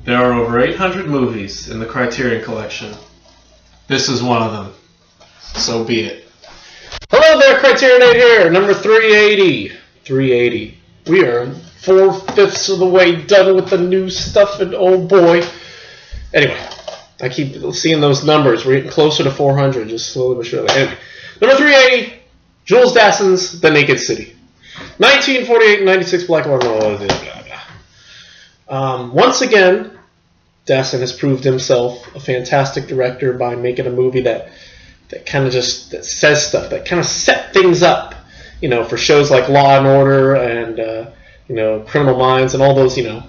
There are over 800 movies in the Criterion Collection. This is one of them. So be it. Hello there, CriterioNate here, number 380. 380. We are 4/5 of the way done with the new stuff, and oh boy. Anyway, I keep seeing those numbers. We're getting closer to 400, just slowly but surely. Anyway, number 380, Jules Dassin's The Naked City. 1948-96 black and white. Blah, blah, blah. Once again, Dassin has proved himself a fantastic director by making a movie that kind of just says stuff, that kind of set things up, you know, for shows like Law and Order and you know, Criminal Minds and all those, you know,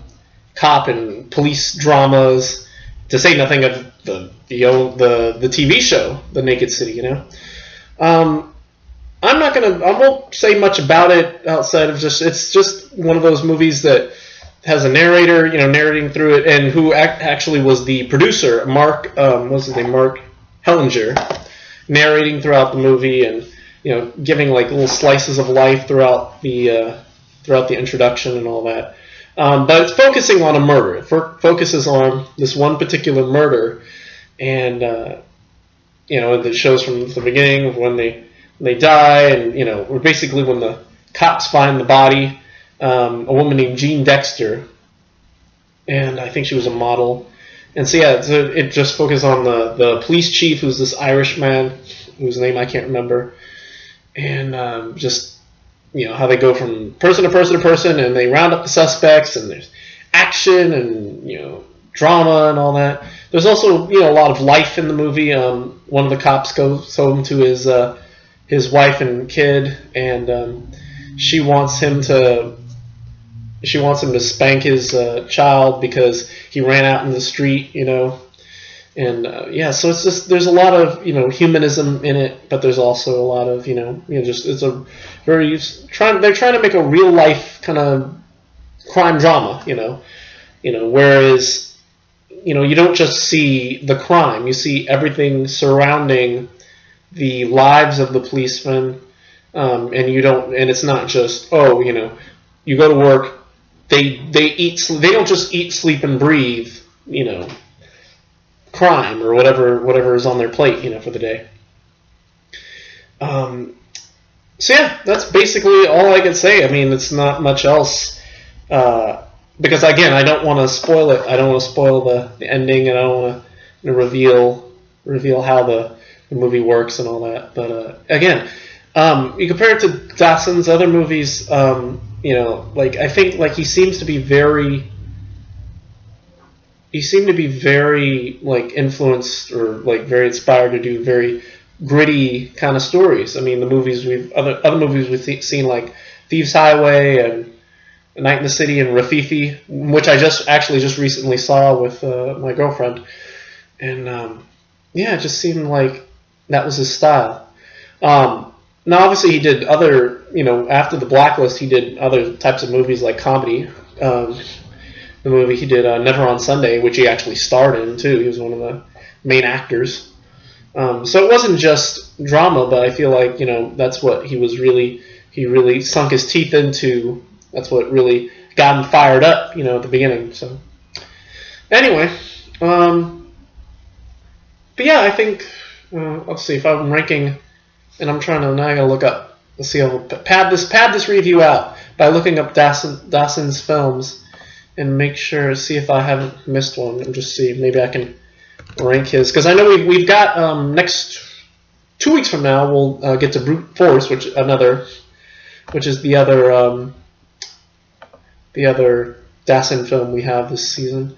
cop and police dramas. To say nothing of the TV show, The Naked City, you know. I won't say much about it outside of it's just one of those movies that has a narrator, you know, narrating through it, and who actually was the producer, Mark Hellinger, narrating throughout the movie, and you know, giving like little slices of life throughout the introduction and all that. But it's focusing on a murder. It focuses on this one particular murder, and you know, it shows from the beginning of when they die, and you know, basically when the cops find the body. A woman named Jean Dexter, and I think she was a model. And so yeah, it just focuses on the police chief, who's this Irish man, whose name I can't remember, and just, you know, how they go from person to person to person, and they round up the suspects, and there's action and, you know, drama and all that. There's also, you know, a lot of life in the movie. One of the cops goes home to his wife and kid, and she wants him to spank his child because he ran out in the street, you know. And yeah, so it's just, there's a lot of, you know, humanism in it, but there's also a lot of, you know, just, it's a very they're trying to make a real life kind of crime drama, you know, whereas, you know, you don't just see the crime, you see everything surrounding the lives of the policemen, and it's not just, oh, you know, you go to work, they don't just eat, sleep, and breathe, you know, crime or whatever is on their plate, you know, for the day. So yeah, that's basically all I can say. I mean, it's not much else, because again, I don't want to spoil it. I don't want to spoil the ending, and I don't want to reveal how the movie works and all that. But again, you compare it to Dassin's other movies. You know, like, I think, like, he seemed to be very like influenced or like very inspired to do very gritty kind of stories. I mean, the movies other movies we've seen, like Thieves Highway and A Night in the City and Rafifi, which I just recently saw with my girlfriend, and yeah, it just seemed like that was his style. Now, obviously, he did other, you know, after The Blacklist, he did other types of movies like comedy. The movie he did, Never on Sunday, which he actually starred in, too. He was one of the main actors. So it wasn't just drama, but I feel like, you know, that's what he really sunk his teeth into. That's what really got him fired up, you know, at the beginning. So, anyway, but yeah, I think, let's see, if I'm ranking... And I'm trying to, now I gotta look up, let's see, I'll pad this review out by looking up Dassin's films and make sure, see if I haven't missed one, and just see, maybe I can rank his, because I know we've got, next 2 weeks from now, we'll get to Brute Force, which is the other Dassin film we have this season.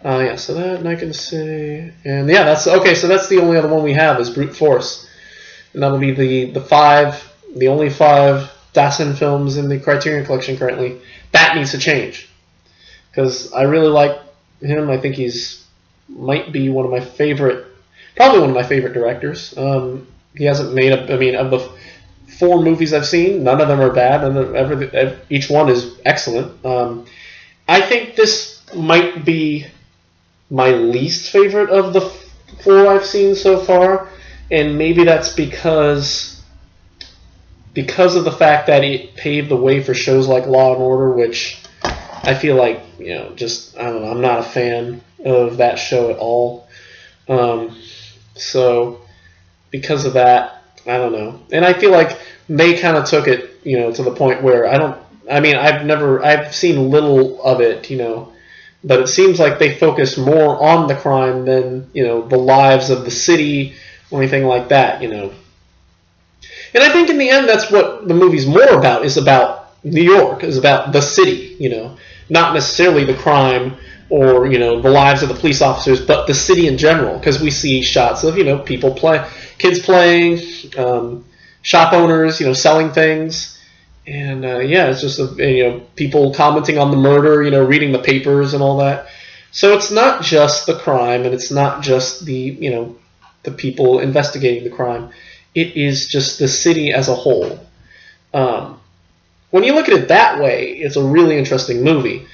Yeah, so that, and I can say, and yeah, that's, okay, so that's the only other one we have is Brute Force. And that'll be the only 5 Dassin films in the Criterion Collection currently. That needs to change, because I really like him. I think might be probably one of my favorite directors. He hasn't made of the 4 movies I've seen, none of them are bad. Each one is excellent. I think this might be my least favorite of the 4 I've seen so far. And maybe that's because of the fact that it paved the way for shows like Law and Order, which I feel like, just, I don't know, I'm not a fan of that show at all. So because of that, I don't know. And I feel like they kind of took it, to the point where I've seen little of it, but it seems like they focus more on the crime than, the lives of the city or anything like that, And I think in the end, that's what the movie's more about, is about New York, is about the city, not necessarily the crime or, the lives of the police officers, but the city in general, because we see shots of, people kids playing, shop owners, selling things. And, it's just, people commenting on the murder, reading the papers and all that. So it's not just the crime, and it's not just the, the people investigating the crime. It is just the city as a whole. When you look at it that way, it's a really interesting movie.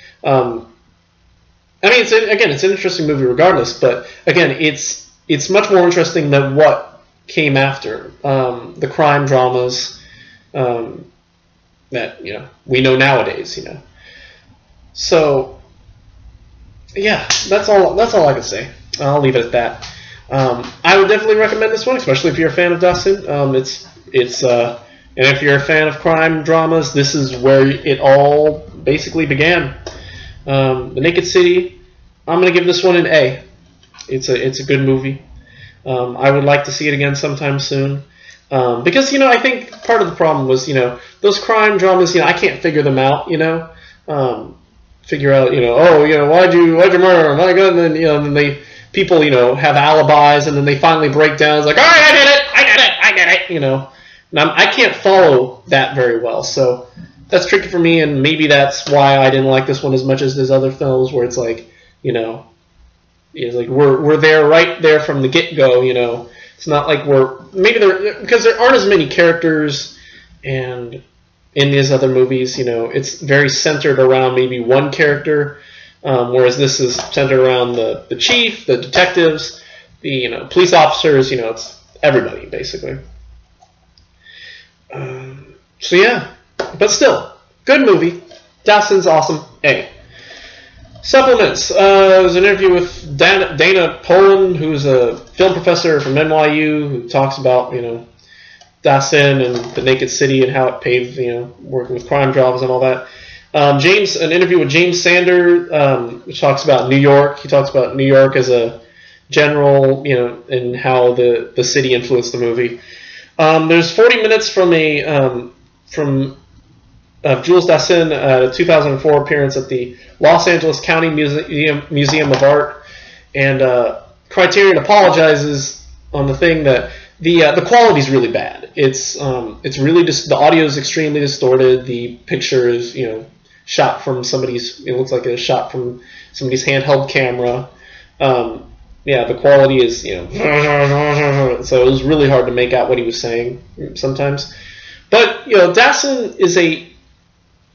It's an interesting movie regardless, but again, it's much more interesting than what came after. The crime dramas, that we know nowadays, So yeah, that's all I can say. I'll leave it at that. I would definitely recommend this one, especially if you're a fan of Dustin. And if you're a fan of crime dramas, this is where it all basically began. The Naked City, I'm gonna give this one an A. It's a good movie. I would like to see it again sometime soon. Because, I think part of the problem was, those crime dramas, I can't figure them out, figure out, why'd you murder him? My God, and then, people, have alibis, and then they finally break down. It's like, all right, I did it, and I can't follow that very well. So that's tricky for me, and maybe that's why I didn't like this one as much as those other films, where it's like, it's like we're there right there from the get-go, It's not like because there aren't as many characters, and in these other movies, it's very centered around maybe one character, whereas this is centered around the chief, the detectives, the police officers, it's everybody basically. So yeah, but still, good movie. Dawson's awesome. A. Supplements. There's an interview with Dana Poland, who's a film professor from NYU, who talks about, Dawson and the Naked City and how it paved, working with crime dramas and all that. An interview with James Sander, which talks about New York. He talks about New York as a general, and how the city influenced the movie. There's 40 minutes from Jules Dassin, 2004 appearance at the Los Angeles County Museum of Art, and Criterion apologizes on the thing that the quality is really bad. It's really just, the audio is extremely distorted. The picture is shot from it looks like a shot from somebody's handheld camera. The quality is so it was really hard to make out what he was saying sometimes. But Dassin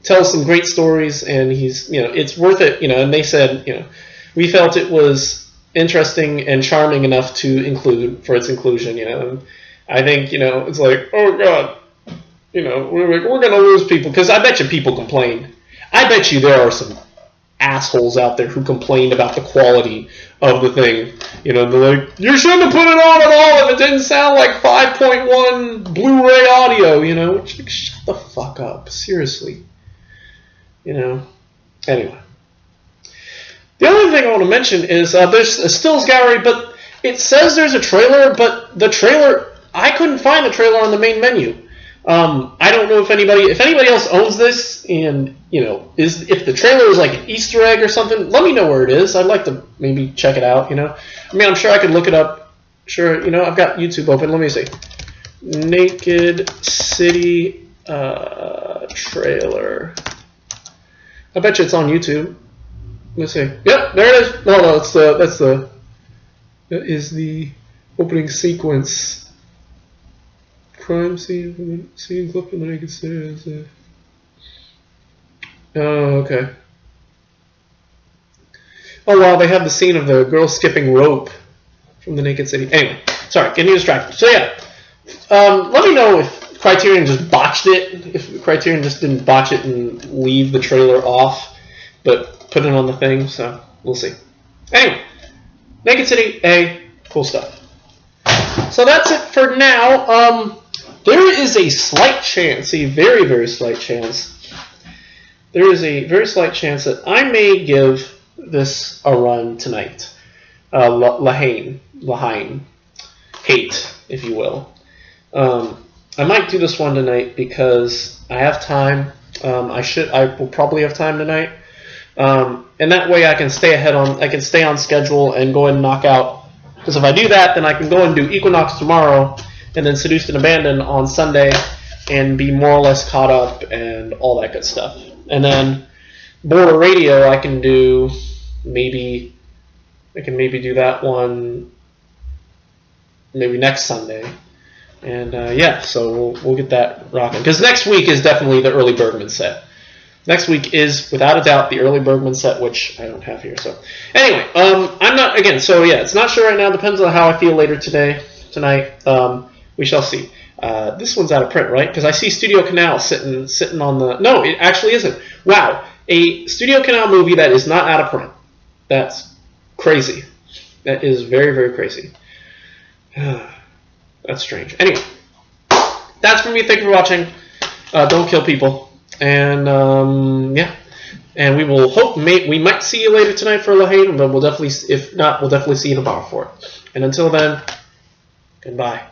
tells some great stories, and he's it's worth it. And they said we felt it was interesting and charming enough to include for its inclusion. And I think it's like, oh God, we're gonna lose people, because I bet you people complained. I bet you there are some assholes out there who complained about the quality of the thing. They're like, you shouldn't have put it on at all if it didn't sound like 5.1 Blu-ray audio. Like, shut the fuck up, seriously. Anyway. The other thing I want to mention is there's a stills gallery, but it says there's a trailer, but the trailer, I couldn't find the trailer on the main menu. I don't know if anybody else owns this, and if the trailer is like an Easter egg or something, let me know where it is. I'd like to maybe check it out. I'm sure I could look it up. Sure, I've got YouTube open. Let me see. Naked City trailer. I bet you it's on YouTube. Let's see. Yep, there it is. No, that is the opening sequence. Crime scene clip in the Naked City. Oh, okay. Oh wow, they have the scene of the girl skipping rope from the Naked City. Anyway, sorry, getting distracted. So yeah, let me know if Criterion just botched it. If Criterion just didn't botch it and leave the trailer off. but put it on the thing, so we'll see. Anyway, Naked City A, cool stuff. So that's it for now. There is a slight chance, a very, very slight chance. There is a very slight chance that I may give this a run tonight. Lahane, Hate, if you will. I might do this one tonight because I have time. I will probably have time tonight, and that way I can stay on schedule and go and knock out. Because if I do that, then I can go and do Equinox tomorrow, and then Seduced and Abandoned on Sunday, and be more or less caught up and all that good stuff. And then Border Radio, I can do maybe do that one maybe next Sunday. And yeah, so we'll get that rocking. Because next week is definitely the early Bergman set. Next week is, without a doubt, the early Bergman set, which I don't have here. So anyway, I'm not, again, so yeah, it's not sure right now. Depends on how I feel later tonight. We shall see. This one's out of print, right? Because I see Studio Canal sitting on the... No, it actually isn't. Wow. A Studio Canal movie that is not out of print. That's crazy. That is very, very crazy. That's strange. Anyway, that's from me. Thank you for watching. Don't kill people. And yeah, and we will hope we might see you later tonight for Lahane, but we'll definitely, if not, we'll definitely see you tomorrow for it. And until then, goodbye.